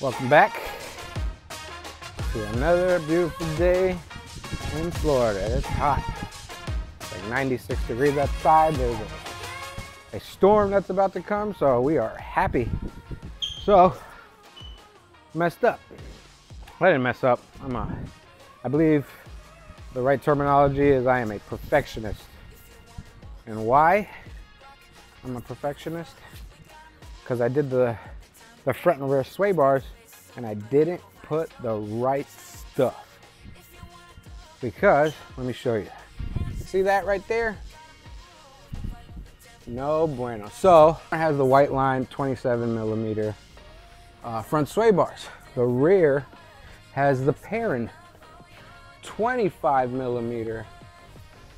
Welcome back to another beautiful day in Florida. It's hot. It's like 96 degrees outside. There's a storm that's about to come, so we are happy. So, messed up. I didn't mess up. I believe the right terminology is I am a perfectionist. And why I'm a perfectionist? Because I did the front and rear sway bars and I didn't put the right stuff. Because, let me show you. See that right there? No bueno. So, it has the Whiteline 27 millimeter front sway bars. The rear has the Perrin 25 millimeter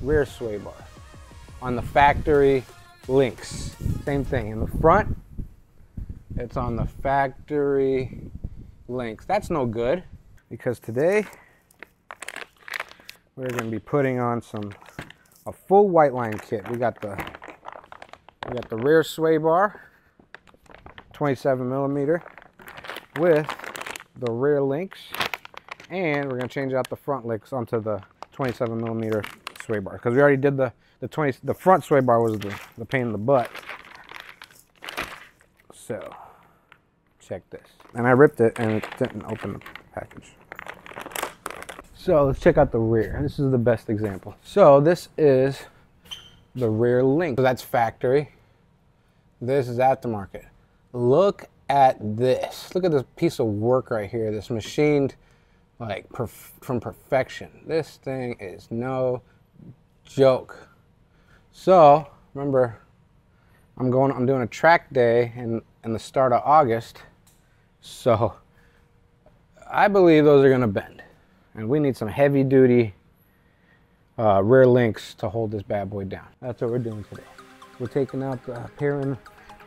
rear sway bar on the factory links. Same thing in the front. It's on the factory links. That's no good because today we're going to be putting on a full Whiteline kit. We got the rear sway bar, 27 millimeter, with the rear links, and we're going to change out the front links onto the 27 millimeter sway bar because we already did the front sway bar was the pain in the butt. So check this. And I ripped it and it didn't open the package. So let's check out the rear. This is the best example. So this is the rear link. So that's factory. This is aftermarket. Look at this. Look at this piece of work right here. This machined like from perfection. This thing is no joke. So remember, I'm doing a track day in the start of August. So I believe those are gonna bend. And we need some heavy duty rear links to hold this bad boy down. That's what we're doing today. We're taking out the Perrin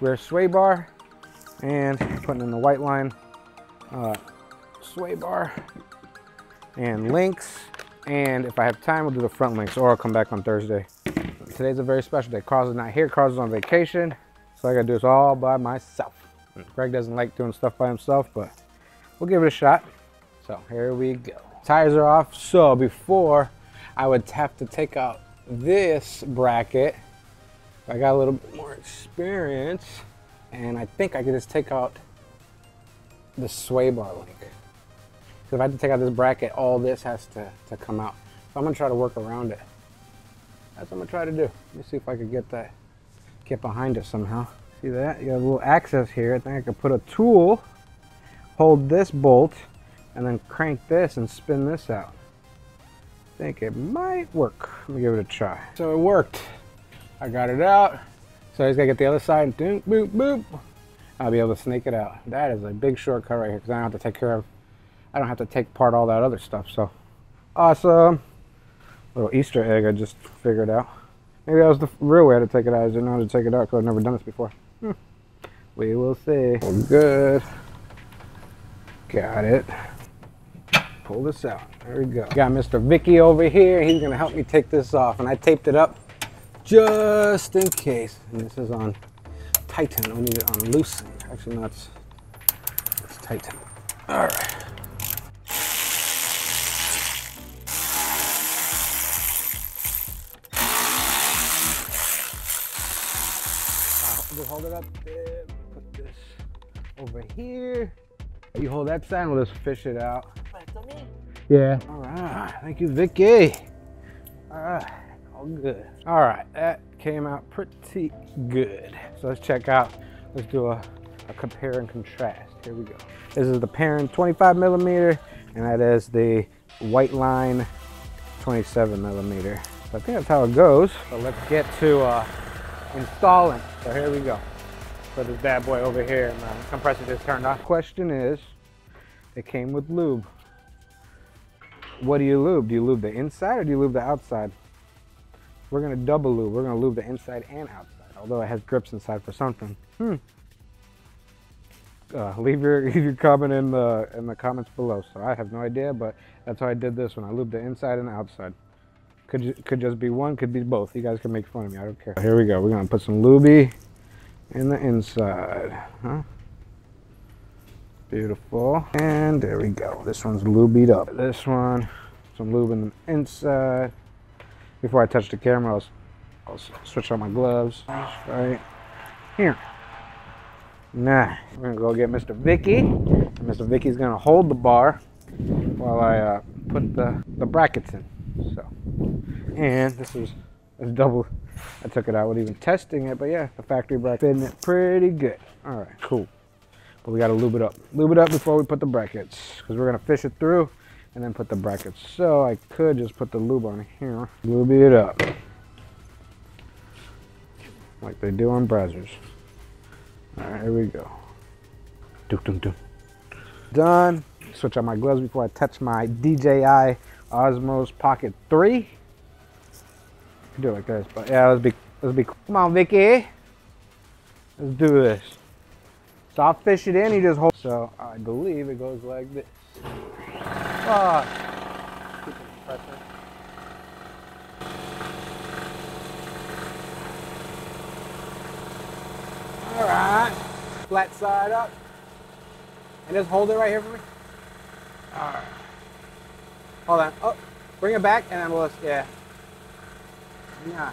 rear sway bar and putting in the Whiteline sway bar and links. And if I have time, we'll do the front links, or I'll come back on Thursday. Today's a very special day. Carl's not here. Carl's is on vacation, so I gotta do this all by myself. Greg doesn't like doing stuff by himself, but we'll give it a shot. So here we go. Tires are off. So before, I would have to take out this bracket. I got a little bit more experience, and I think I could just take out the sway bar link. Because if I had to take out this bracket, all this has to come out. So I'm gonna try to work around it. That's what I'm gonna try to do. Let me see if I could get behind it somehow. See that? You have a little access here. I think I could put a tool, hold this bolt, and then crank this and spin this out. I think it might work. Let me give it a try. So it worked. I got it out. So I just gotta get the other side and boop, boop, boop. I'll be able to snake it out. That is a big shortcut right here because I don't have to take apart all that other stuff. So awesome. Little Easter egg I just figured out. Maybe that was the real way to take it out. I didn't know how to take it out because I've never done this before. We will see. We're good. Got it. Pull this out. There we go. Got Mr. Vicky over here. He's gonna help me take this off. And I taped it up just in case. And this is on tighten. We need it on loosen. Actually, no, it's tighten. All right. Just hold it up there, put this over here. You hold that side and we'll just fish it out. Yeah. All right, thank you, Vicky. All right, all good. All right, that came out pretty good. So let's check out, let's do a compare and contrast. Here we go. This is the Perrin 25 millimeter, and that is the Whiteline 27 millimeter. So I think that's how it goes. So let's get to installing. So here we go. Put this bad boy over here, and the compressor just turned off. Question is, it came with lube. What do you lube? Do you lube the inside or do you lube the outside? We're gonna double lube. We're gonna lube the inside and outside, although it has grips inside for something. Leave your comment in the comments below. So I have no idea, but that's how I did this one. I lubed the inside and the outside. Could just be one, could be both. You guys can make fun of me, I don't care. Here we go. We're gonna put some lubie in the inside. Huh? Beautiful. And there we go. This one's lubied up. This one, some lube in the inside. Before I touch the camera, I'll switch on my gloves. Right here. Nice. We're gonna go get Mr. Vicky. Mr. Vicky's gonna hold the bar while I put the brackets in. So, and this is a double. I took it out with even testing it, but yeah, the factory bracket fitting it pretty good. All right, cool. But we gotta lube it up. Lube it up before we put the brackets, because we're gonna fish it through and then put the brackets. So I could just put the lube on here, lube it up, like they do on browsers. All right, here we go. Done. Switch out my gloves before I touch my DJI Osmos Pocket 3. Do it like this, but yeah, let's be. Come on, Vicky. Let's do this. So I'll fish it in. You just hold. So I believe it goes like this. Oh. All right. Flat side up. And just hold it right here for me. All right. Hold on. Oh, bring it back, and then we'll yeah. Nah.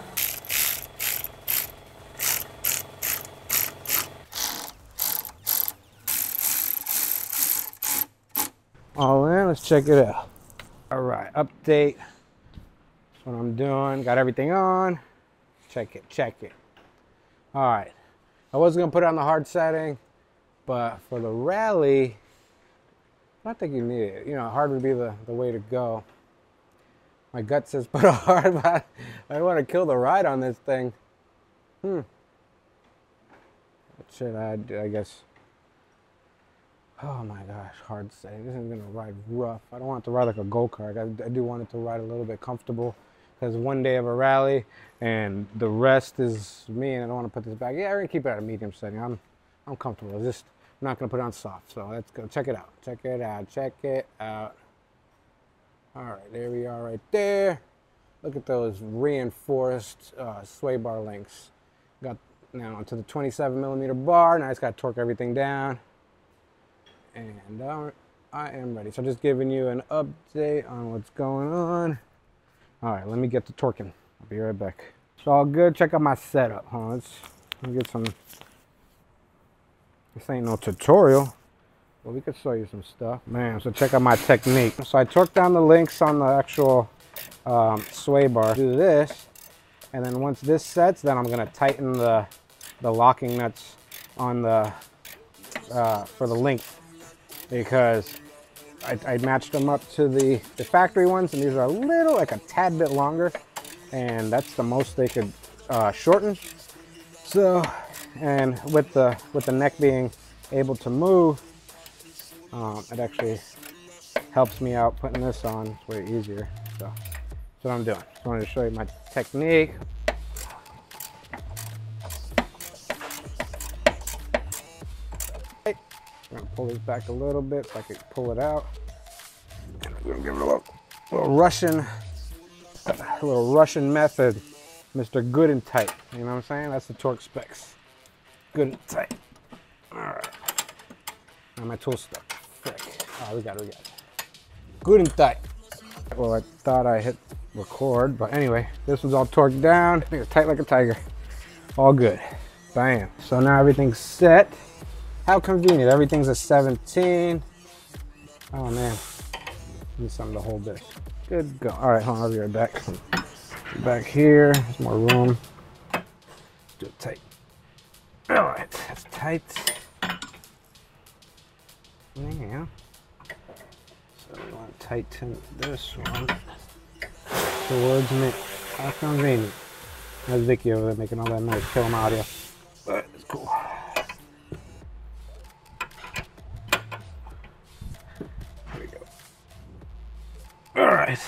All in, let's check it out. All right, update. That's what I'm doing. Got everything on. Check it, check it. All right. I was gonna put it on the hard setting, but for the rally, I don't think you need it. You know, hard would be the way to go. My gut says put a hard, but I want to kill the ride on this thing. What should I do? I guess. Oh my gosh, hard setting. This is gonna ride rough. I don't want it to ride like a go-kart. I do want it to ride a little bit comfortable, because one day of a rally and the rest is me, and I don't want to put this back. Yeah, we're gonna keep it at a medium setting. I'm comfortable. I'm not gonna put it on soft. So let's go check it out. Check it out. Check it out. All right, there we are right there. Look at those reinforced sway bar links. Got now onto the 27mm bar. Now I just got to torque everything down. And I am ready. So just giving you an update on what's going on. All right, let me get to torquing. I'll be right back. It's all good. Check out my setup. Let me get some. This ain't no tutorial. Well, we could show you some stuff. Man, so check out my technique. So I torque down the links on the actual sway bar. Do this, and then once this sets, then I'm gonna tighten the locking nuts on the for the link, because I matched them up to the factory ones, and these are a little, like a tad bit longer, and that's the most they could shorten. So, and with the neck being able to move, it actually helps me out putting this on. It's way easier. So that's what I'm doing. Just wanted to show you my technique. I'm gonna pull this back a little bit so I can pull it out. And I'm gonna give it a little Russian method, Mr. Good and Tight. You know what I'm saying? That's the torque specs. Good and tight. All right. Now my tool's stuck. Frick. Oh, we got it. Good and tight. Well, I thought I hit record, but anyway, this was all torqued down. I think it's tight like a tiger. All good. Bam. So now everything's set. How convenient. Everything's a 17. Oh man. Need something to hold this. Good go. All right, hold on, I'll be right back. Back here, there's more room. Do it tight. All right, that's tight. Now, so we want to tighten this one towards me. How convenient. There's Vicky over there making all that noise, kill him audio. But it's cool. There we go. All right.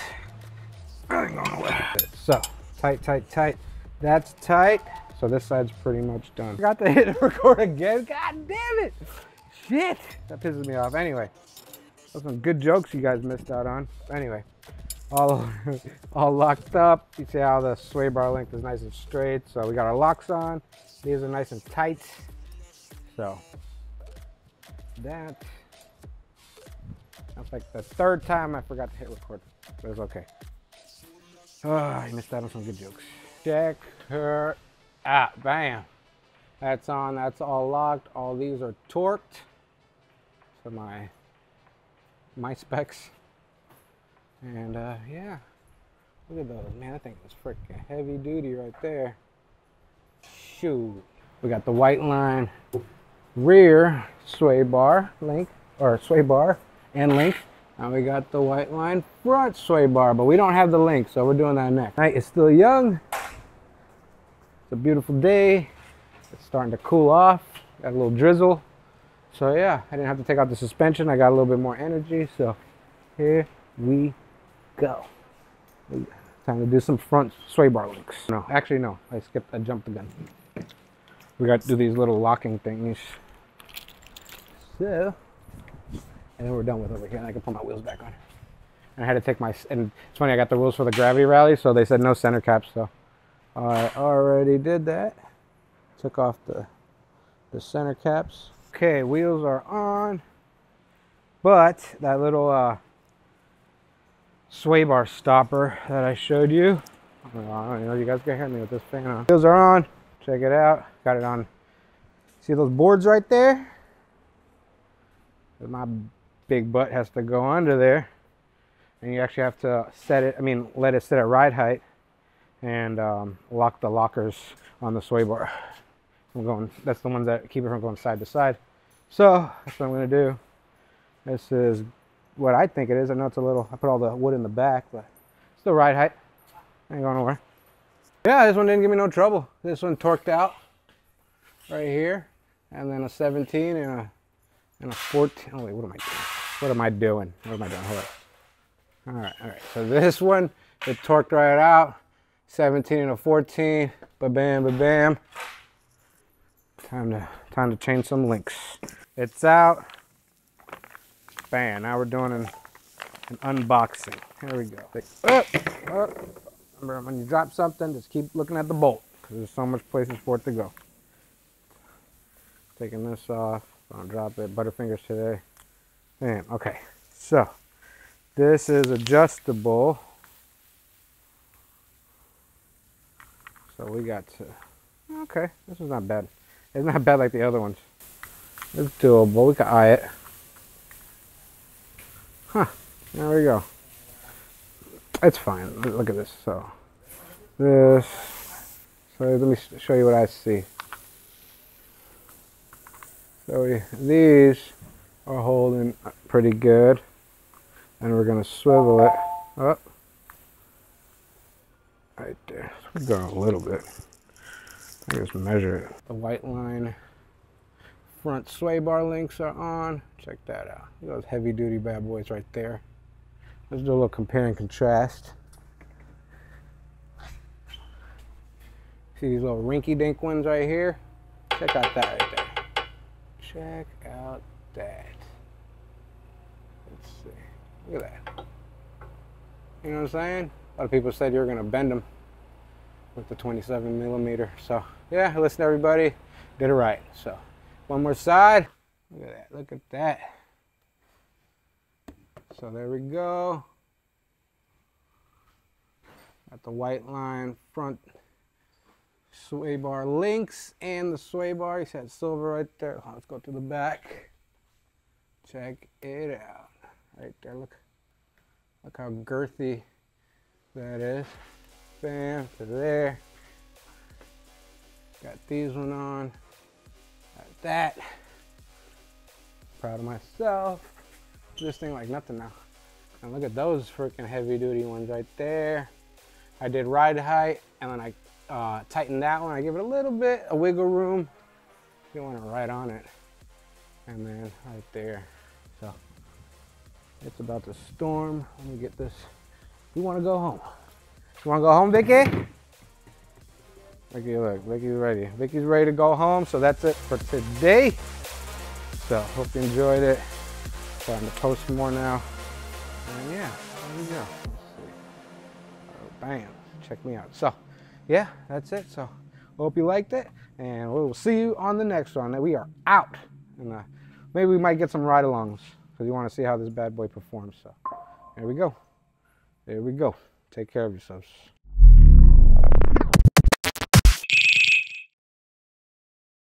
I ain't going nowhere. So, tight, tight, tight. That's tight. So this side's pretty much done. Forgot to hit record again. God damn it. Shit. That pisses me off. Anyway, those some good jokes you guys missed out on. Anyway, all locked up. You see how the sway bar length is nice and straight. So we got our locks on. These are nice and tight. So that That's like the third time I forgot to hit record, but it's okay. Oh, I missed out on some good jokes. Check her out. Bam. That's on. That's all locked. All these are torqued. So my specs. And yeah, look at those. Man, that thing is freaking heavy duty right there. Shoot. We got the Whiteline rear sway bar link, or sway bar and link. Now we got the Whiteline front sway bar, but we don't have the link, so we're doing that next. Night is still young. It's a beautiful day. It's starting to cool off. Got a little drizzle. So yeah, I didn't have to take out the suspension. I got a little bit more energy. So here we go. Time to do some front sway bar links. No, actually no. I jumped the gun. We got to do these little locking things. So, and then we're done with over here. And I can put my wheels back on. And I had to take my, and it's funny, I got the rules for the gravity rally, so they said no center caps. So I already did that. Took off the center caps. Okay, wheels are on. But that little sway bar stopper that I showed you, I don't know, you guys can hear me with this fan on. Wheels are on. Check it out. Got it on. See those boards right there? My big butt has to go under there. And you actually have to set it, let it sit at ride height and lock the lockers on the sway bar. That's the ones that keep it from going side to side. So that's what I'm going to do. This is what I think it is. I know it's a little, I put all the wood in the back, but it's the ride height. Ain't going nowhere. Yeah, this one didn't give me no trouble. This one torqued out right here. And then a 17 and a 14. Oh wait, what am I doing? What am I doing? Hold on. All right. So this one, it torqued right out. 17 and a 14. Ba-bam, ba-bam. Time to change some links. It's out. Bam. Now we're doing an unboxing. Here we go. Remember, when you drop something, just keep looking at the bolt, because there's so much places for it to go. Taking this off. Don't drop it. Butterfingers today. Bam. Okay. So this is adjustable. So we got to. Okay. This is not bad. It's not bad like the other ones. It's doable. We can eye it. Huh. There we go. It's fine. Look at this. So let me show you what I see. So these are holding pretty good, and we're gonna swivel it up right there. So we're going a little bit. I just measure it. The Whiteline front sway bar links are on. Check that out. Look at those heavy duty bad boys right there. Let's do a little compare and contrast. See these little rinky-dink ones right here? Check out that right there. Check out that. Let's see. Look at that. You know what I'm saying? A lot of people said you were going to bend them with the 27mm. So, yeah, listen, everybody. Did it right. So, one more side. Look at that. Look at that. So there we go. Got the Whiteline front sway bar links and the sway bar. You said silver right there. Let's go to the back. Check it out. Right there. Look how girthy that is. Bam, to there. Got these one on. Got that. Proud of myself. This thing like nothing now. And look at those freaking heavy duty ones right there. I did ride height, and then I tightened that one. I give it a little bit of wiggle room. You want it right on it. And then right there. So it's about to storm. Let me get this. You want to go home? You want to go home, Vicky? Vicky, look, Vicky's ready. Vicky's ready to go home. So that's it for today. So hope you enjoyed it. Starting to post more now. And yeah, there we go. Let's see. Oh, bam. Check me out. So yeah, that's it. So hope you liked it. And we will see you on the next one. We are out. And maybe we might get some ride-alongs. because you want to see how this bad boy performs. So there we go. There we go. Take care of yourselves.